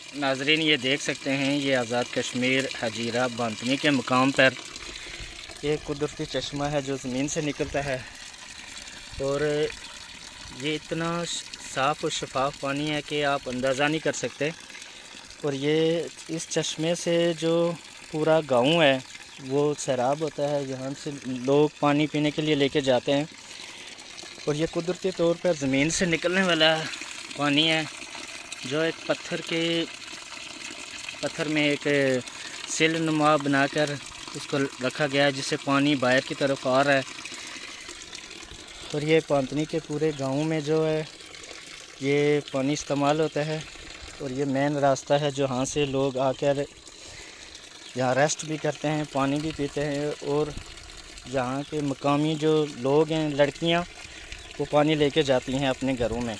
नाजरीन ये देख सकते हैं, ये आज़ाद कश्मीर हजीरा बांतनी के मुकाम पर एक कुदरती चश्मा है जो ज़मीन से निकलता है और ये इतना साफ़ और शफाफ पानी है कि आप अंदाज़ा नहीं कर सकते। और ये इस चश्मे से जो पूरा गांव है वो सैराब होता है, यहाँ से लोग पानी पीने के लिए लेके जाते हैं। और ये कुदरती तौर पर ज़मीन से निकलने वाला पानी है जो एक पत्थर में एक सिल नुमा बनाकर उसको रखा गया है, जिससे पानी बाहर की तरफ आ रहा है। और ये बांतनी के पूरे गांव में जो है ये पानी इस्तेमाल होता है। और ये मेन रास्ता है जहाँ से लोग आकर यहाँ रेस्ट भी करते हैं, पानी भी पीते हैं। और यहाँ के मकामी जो लोग हैं, लड़कियाँ, वो पानी लेके जाती हैं अपने घरों में।